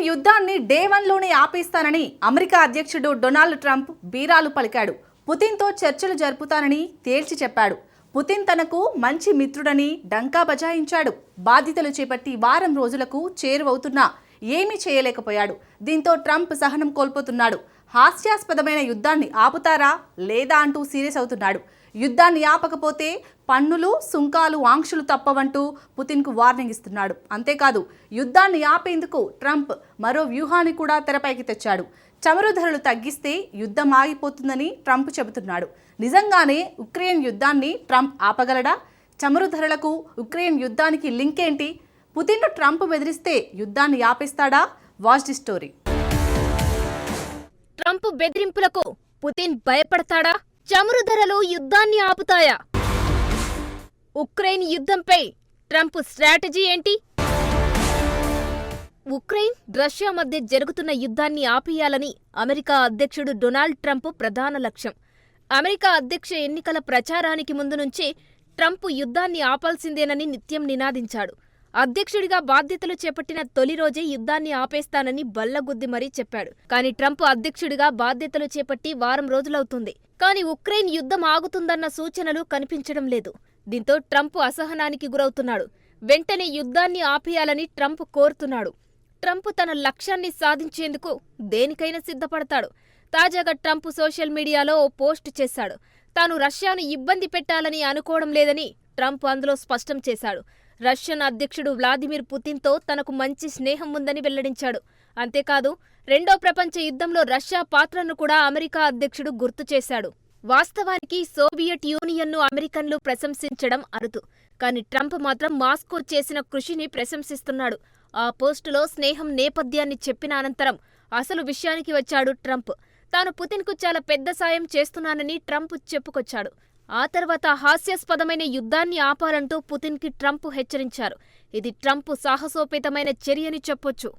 Ukraine యుద్ధాన్ని day 1లోనే ఆపేస్తానని America అధ్యక్షుడు Donald Trump బీరాలు పలికాడు. పుతిన్తో చర్చలు జరుపుతానని తేల్చి చెప్పాడు. పుతిన్ తనకు మంచి మిత్రుడని డంకా బజాయించాడు. బాధ్యతలు చేపట్టి వారం రోజులకు చేరువవుతున్నా ఏమీ చేయలేకపోయాడు. దీంతో ట్రంప్ సహనం కోల్పోతున్నాడు. హాస్యాస్పదమైన యుద్ధాన్ని ఆపుతారా లేదా అంటూ సీరియస్ అవుతున్నాడు. యుద్ధాన్ని ఆపకపోతే పన్నులు, సుంకాలు, ఆంక్షలు తప్పవంటూ పుతిన్కు వార్నింగ్ ఇస్తున్నాడు. అంతేకాదు యుద్ధాన్ని ఆపేందుకు ట్రంప్ మరో వ్యూహాన్ని కూడా తెరపైకి తెచ్చాడు. చమురు ధరలు తగ్గిస్తే యుద్ధం ఆగిపోతుందని ట్రంప్ చెబుతున్నాడు. నిజంగానే ఉక్రెయిన్ యుద్ధాన్ని ట్రంప్ ఆపగలడా? చమురు ధరలకు ఉక్రెయిన్ యుద్ధానికి లింక్ ఏంటి? పుతిన్ను ట్రంప్ బెదిరిస్తే యుద్ధాన్ని ఆపేస్తాడా? Watch the story. ట్రంప్ బెదిరింపులకు పుతిన్ భయపడతాడా? చమురు ధరలు యుద్ధాన్ని ఆపుతాయా? ఉక్రెయిన్ యుద్ధంపై ట్రంప్ స్ట్రాటజీ ఏంటి? ఉక్రెయిన్, రష్యా మధ్య జరుగుతున్న యుద్ధాన్ని ఆపేయాలని అమెరికా అధ్యక్షుడు డొనాల్డ్ ట్రంప్ ప్రధాన లక్ష్యం. అమెరికా అధ్యక్ష ఎన్నికల ప్రచారానికి ముందు నుంచే ట్రంప్ యుద్ధాన్ని ఆపాల్సిందేనని నిత్యం నినాదించాడు. అధ్యక్షుడిగా బాధ్యతలు చేపట్టిన తొలి రోజే యుద్ధాన్ని ఆపేస్తానని బల్లగుద్ది మరీ చెప్పాడు. కానీ ట్రంప్ అధ్యక్షుడిగా బాధ్యతలు చేపట్టి వారం రోజులవుతుంది. కానీ ఉక్రెయిన్ యుద్ధం ఆగుతుందన్న సూచనలు కనిపించడం లేదు. దీంతో ట్రంప్ అసహనానికి గురవుతున్నాడు. వెంటనే యుద్ధాన్ని ఆపేయాలని ట్రంప్ కోరుతున్నాడు. ట్రంప్ తన లక్ష్యాన్ని సాధించేందుకు దేనికైనా సిద్ధపడతాడు. తాజాగా ట్రంప్ సోషల్ మీడియాలో ఓ పోస్ట్ చేశాడు. తాను రష్యాను ఇబ్బంది పెట్టాలని అనుకోవడం లేదని ట్రంప్ అందులో స్పష్టం చేశాడు. రష్యన్ అధ్యక్షుడు వ్లాదిమిర్ పుతిన్తో తనకు మంచి స్నేహం ఉందని వెల్లడించాడు. అంతేకాదు రెండో ప్రపంచ యుద్ధంలో రష్యా పాత్రను కూడా అమెరికా అధ్యక్షుడు గుర్తు చేశాడు. వాస్తవానికి సోవియట్ యూనియన్ను అమెరికన్లు ప్రశంసించడం అరుదు. కానీ ట్రంప్ మాత్రం మాస్కో చేసిన కృషిని ప్రశంసిస్తున్నాడు. ఆ పోస్టులో స్నేహం నేపథ్యాన్ని చెప్పిన అనంతరం అసలు విషయానికి వచ్చాడు ట్రంప్. తాను పుతిన్కు చాలా పెద్ద సాయం చేస్తున్నానని ట్రంప్ చెప్పుకొచ్చాడు. ఆ తర్వాత హాస్యాస్పదమైన యుద్ధాన్ని ఆపాలంటూ పుతిన్కి ట్రంప్ హెచ్చరించారు. ఇది ట్రంప్ సాహసోపేతమైన చర్యని చెప్పొచ్చు.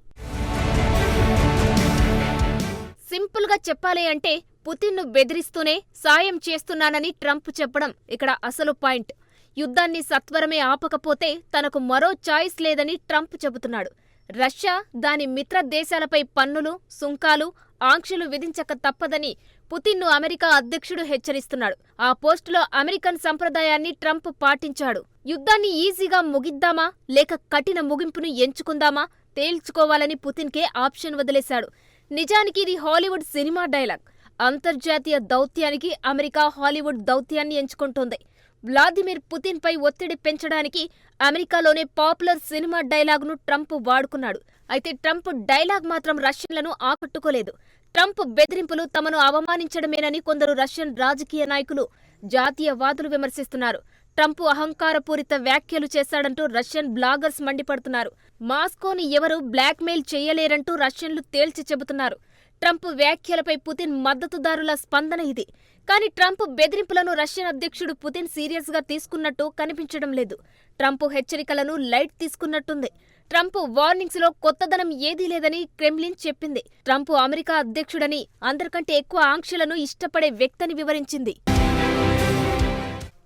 సింపుల్గా చెప్పాలి అంటే పుతిన్ను బెదిరిస్తూనే సాయం చేస్తున్నానని ట్రంప్ చెప్పడం ఇక్కడ అసలు పాయింట్. యుద్ధాన్ని సత్వరమే ఆపకపోతే తనకు మరో చాయిస్ లేదని ట్రంప్ చెబుతున్నాడు. రష్యా దాని మిత్ర దేశాలపై పన్నులు, సుంకాలు, ఆంక్షలు విధించక తప్పదని పుతిన్ను అమెరికా అధ్యక్షుడు హెచ్చరిస్తున్నాడు. ఆ పోస్టులో అమెరికన్ సంప్రదాయాన్ని ట్రంప్ పాటించాడు. యుద్ధాన్ని ఈజీగా ముగిద్దామా లేక కఠిన ముగింపును ఎంచుకుందామా తేల్చుకోవాలని పుతిన్కే ఆప్షన్ వదిలేశాడు. నిజానికి ఇది హాలీవుడ్ సినిమా డైలాగ్. అంతర్జాతీయ దౌత్యానికి అమెరికా హాలీవుడ్ దౌత్యాన్ని ఎంచుకుంటోంది. వ్లాదిమిర్ పుతిన్పై ఒత్తిడి పెంచడానికి అమెరికాలోనే పాపులర్ సినిమా డైలాగును ట్రంప్ వాడుకున్నాడు. అయితే ట్రంప్ డైలాగ్ మాత్రం రష్యన్లను ఆకట్టుకోలేదు. ట్రంప్ బెదిరింపులు తమను అవమానించడమేనని కొందరు రష్యన్ రాజకీయ నాయకులు, జాతీయవాదులు విమర్శిస్తున్నారు. ట్రంప్ అహంకారపూరిత వ్యాఖ్యలు చేశాడంటూ రష్యన్ బ్లాగర్స్ మండిపడుతున్నారు. మాస్కోని ఎవరూ బ్లాక్మెయిల్ చేయలేరంటూ రష్యన్లు తేల్చి చెబుతున్నారు. ట్రంప్ వ్యాఖ్యలపై పుతిన్ మద్దతుదారుల స్పందన ఇది. కానీ ట్రంప్ బెదిరింపులను రష్యన్ అధ్యక్షుడు పుతిన్ సీరియస్గా తీసుకున్నట్టు కనిపించడం లేదు. ట్రంప్ హెచ్చరికలను లైట్ తీసుకున్నట్టుంది. ట్రంప్ వార్నింగ్స్లో కొత్తదనం ఏదీ లేదని క్రెమ్లిన్ చెప్పింది. ట్రంప్ అమెరికా అధ్యక్షుడని, అందరికంటే ఎక్కువ ఆంక్షలను ఇష్టపడే వ్యక్తిని వివరించింది.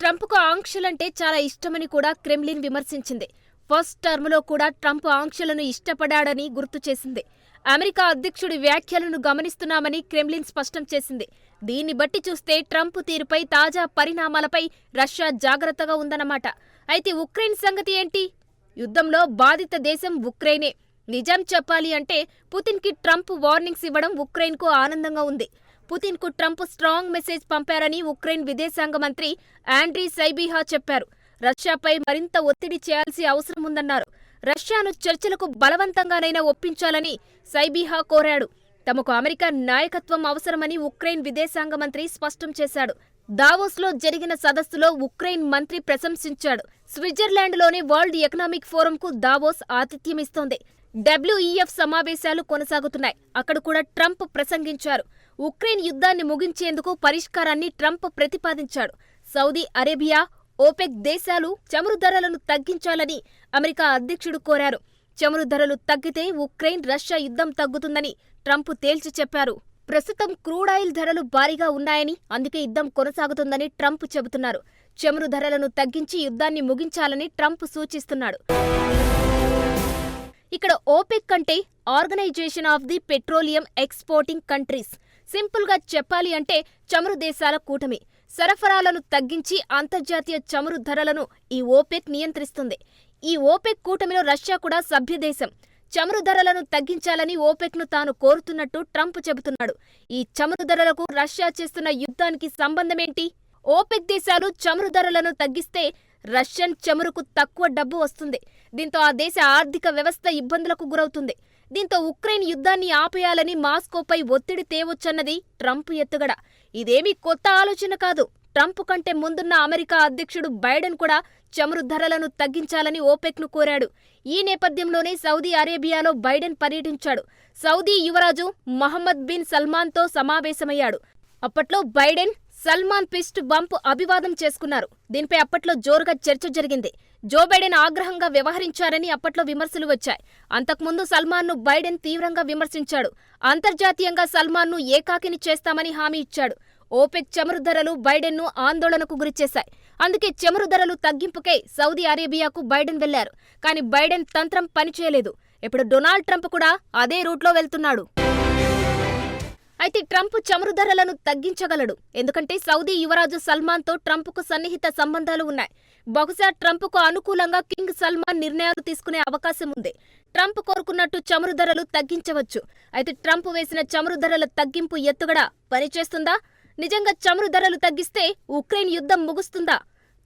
ట్రంప్కు ఆంక్షలంటే చాలా ఇష్టమని కూడా క్రెమ్లిన్ విమర్శించింది. ఫస్ట్ టర్మ్లో కూడా ట్రంప్ ఆంక్షలను ఇష్టపడాడని గుర్తు చేసింది. అమెరికా అధ్యక్షుడి వ్యాఖ్యలను గమనిస్తున్నామని క్రెమ్లిన్ స్పష్టం చేసింది. దీన్ని బట్టి చూస్తే ట్రంప్ తీరుపై తాజా పరిణామాలపై రష్యా జాగ్రత్తగా ఉందన్నమాట. అయితే ఉక్రెయిన్ సంగతి ఏంటి? యుద్ధంలో బాధిత దేశం ఉక్రెయినే. నిజం చెప్పాలి అంటే పుతిన్కి ట్రంప్ వార్నింగ్స్ ఇవ్వడం ఉక్రెయిన్కు ఆనందంగా ఉంది. పుతిన్కు ట్రంప్ స్ట్రాంగ్ మెసేజ్ పంపారని ఉక్రెయిన్ విదేశాంగ మంత్రి ఆండ్రీ సైబీహా చెప్పారు. రష్యాపై మరింత ఒత్తిడి చేయాల్సి అవసరం ఉందన్నారు. రష్యాను చర్చలకు బలవంతంగానైనా ఒప్పించాలని సైబీహా కోరాడు. తమకు అమెరికా నాయకత్వం అవసరమని ఉక్రెయిన్ విదేశాంగ మంత్రి స్పష్టం చేశాడు. దావోస్లో జరిగిన సదస్సులో ఉక్రెయిన్ మంత్రి ప్రశంసించాడు. స్విట్జర్లాండ్లోని వరల్డ్ ఎకనామిక్ ఫోరంకు దావోస్ ఆతిథ్యమిస్తోంది. WEF సమావేశాలు కొనసాగుతున్నాయి. అక్కడ కూడా ట్రంప్ ప్రసంగించారు. ఉక్రెయిన్ యుద్ధాన్ని ముగించేందుకు పరిష్కారాన్ని ట్రంప్ ప్రతిపాదించాడు. సౌదీ అరేబియా, ఓపెక్ దేశాలు చమురు ధరలను తగ్గించాలని అమెరికా అధ్యక్షుడు కోరారు. చమురు ధరలు తగ్గితే ఉక్రెయిన్, రష్యా యుద్ధం తగ్గుతుందని ట్రంప్ తేల్చి చెప్పారు. ప్రస్తుతం క్రూడ్ ఆయిల్ ధరలు భారీగా ఉన్నాయని, అందుకే యుద్ధం కొనసాగుతుందని ట్రంప్ చెబుతున్నారు. చమురు ధరలను తగ్గించి యుద్ధాన్ని ముగించాలని ట్రంప్ సూచిస్తున్నాడు. ఇక్కడ ఓపెక్ అంటే organisation of the petroleum exporting countries. సింపుల్గా చెప్పాలి అంటే చమురు దేశాల కూటమి. సరఫరాలను తగ్గించి అంతర్జాతీయ చమురు ధరలను ఈ ఓపెక్ నియంత్రిస్తుంది. ఈ ఓపెక్ కూటమిలో రష్యా కూడా సభ్యదేశం. చమురు ధరలను తగ్గించాలని ఓపెక్ను తాను కోరుతున్నట్టు ట్రంప్ చెబుతున్నాడు. ఈ చమురు ధరలకు రష్యా చేస్తున్న యుద్ధానికి సంబంధమేంటి? ఓపెక్ దేశాలు చమురు ధరలను తగ్గిస్తే రష్యన్ చమురుకు తక్కువ డబ్బు వస్తుంది. దీంతో ఆ దేశ ఆర్థిక వ్యవస్థ ఇబ్బందులకు గురవుతుంది. దీంతో ఉక్రెయిన్ యుద్ధాన్ని ఆపేయాలని మాస్కోపై ఒత్తిడి తేవొచ్చన్నది ట్రంప్ ఎత్తుగడ. ఇదేమీ కొత్త ఆలోచన కాదు. ట్రంప్ కంటే ముందున్న అమెరికా అధ్యక్షుడు బైడెన్ కూడా చమురు ధరలను తగ్గించాలని ఓపెక్ను కోరాడు. ఈ నేపథ్యంలోనే సౌదీ అరేబియాలో బైడెన్ పర్యటించాడు. సౌదీ యువరాజు మహమ్మద్ బిన్ సల్మాన్తో సమావేశమయ్యాడు. అప్పట్లో బైడెన్, సల్మాన్ ఫిస్ట్ బంప్ అభివాదం చేసుకున్నారు. దీనిపై అప్పట్లో జోరుగా చర్చ జరిగింది. జో బైడెన్ ఆగ్రహంగా వ్యవహరించారని అప్పట్లో విమర్శలు వచ్చాయి. అంతకుముందు సల్మాన్ను బైడెన్ తీవ్రంగా విమర్శించాడు. అంతర్జాతీయంగా సల్మాన్ను ఏకాకిని చేస్తామని హామీ ఇచ్చాడు. ఓపెక్ చమురు ధరలు బైడెన్ను ఆందోళనకు గురిచేశాయి. అందుకే చమురు ధరలు తగ్గింపుకై సౌదీ అరేబియాకు బైడెన్ వెళ్లారు. కానీ బైడెన్ తంత్రం పనిచేయలేదు. ఇప్పుడు డొనాల్డ్ ట్రంప్ కూడా అదే రూట్లో వెళ్తున్నాడు. అయితే ట్రంప్ చమురు ధరలను తగ్గించగలడు. ఎందుకంటే సౌదీ యువరాజు సల్మాన్తో ట్రంప్కు సన్నిహిత సంబంధాలు ఉన్నాయి. బహుశా ట్రంప్కు అనుకూలంగా కింగ్ సల్మాన్ నిర్ణయాలు తీసుకునే అవకాశం ఉంది. ట్రంప్ కోరుకున్నట్టు చమురు ధరలు తగ్గించవచ్చు. అయితే ట్రంప్ వేసిన చమురు ధరల తగ్గింపు ఎత్తుగడ పనిచేస్తుందా? నిజంగా చమురు ధరలు తగ్గిస్తే ఉక్రెయిన్ యుద్ధం ముగుస్తుందా?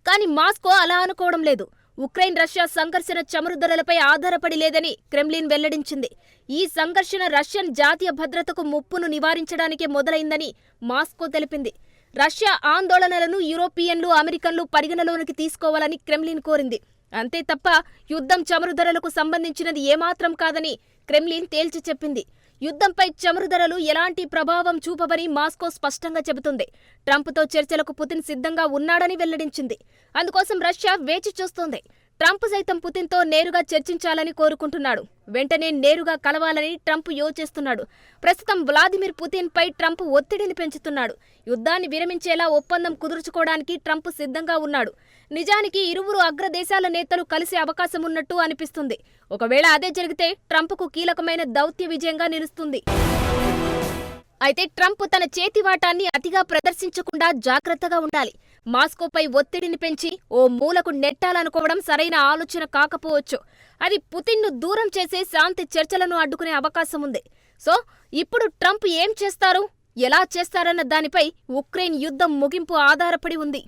కానీ మాస్కో అలా అనుకోవడం లేదు. ఉక్రెయిన్ రష్యా సంఘర్షణ చమురు ధరలపై ఆధారపడి లేదని క్రెమ్లిన్ వెల్లడించింది. ఈ సంఘర్షణ రష్యన్ జాతీయ భద్రతకు ముప్పును నివారించడానికే మొదలైందని మాస్కో తెలిపింది. రష్యా ఆందోళనలను యూరోపియన్లు, అమెరికన్లు పరిగణలోనికి తీసుకోవాలని క్రెమ్లిన్ కోరింది. అంతే తప్ప యుద్ధం చమురు ధరలకు సంబంధించినది ఏమాత్రం కాదని క్రెమ్లిన్ తేల్చి చెప్పింది. యుద్ధంపై చమురు ధరలు ఎలాంటి ప్రభావం చూపవని మాస్కో స్పష్టంగా చెబుతుంది. ట్రంప్తో చర్చలకు పుతిన్ సిద్ధంగా ఉన్నాడని వెల్లడించింది. అందుకోసం రష్యా వేచి చూస్తోంది. ట్రంప్ సైతం పుతిన్తో నేరుగా చర్చించాలని కోరుకుంటున్నాడు. వెంటనే నేరుగా కలవాలని ట్రంప్ యోచిస్తున్నాడు. ప్రస్తుతం వ్లాదిమిర్ పుతిన్పై ట్రంప్ ఒత్తిడిని పెంచుతున్నాడు. యుద్ధాన్ని విరమించేలా ఒప్పందం కుదుర్చుకోవడానికి ట్రంప్ సిద్ధంగా ఉన్నాడు. నిజానికి ఇరువురు అగ్రదేశాల నేతలు కలిసే అవకాశం ఉన్నట్టు అనిపిస్తుంది. ఒకవేళ అదే జరిగితే ట్రంప్కు కీలకమైన దౌత్య విజయంగా నిలుస్తుంది. అయితే ట్రంప్ తన చేతివాటాన్ని అతిగా ప్రదర్శించకుండా జాగ్రత్తగా ఉండాలి. మాస్కోపై ఒత్తిడిని పెంచి ఓ మూలకు నెట్టాలనుకోవడం సరైన ఆలోచన కాకపోవచ్చు. అది పుతిన్ను దూరం చేసే శాంతి చర్చలను అడ్డుకునే అవకాశం ఉంది. సో ఇప్పుడు ట్రంప్ ఏం చేస్తారు, ఎలా చేస్తారన్న దానిపై ఉక్రెయిన్ యుద్ధం ముగింపు ఆధారపడి ఉంది.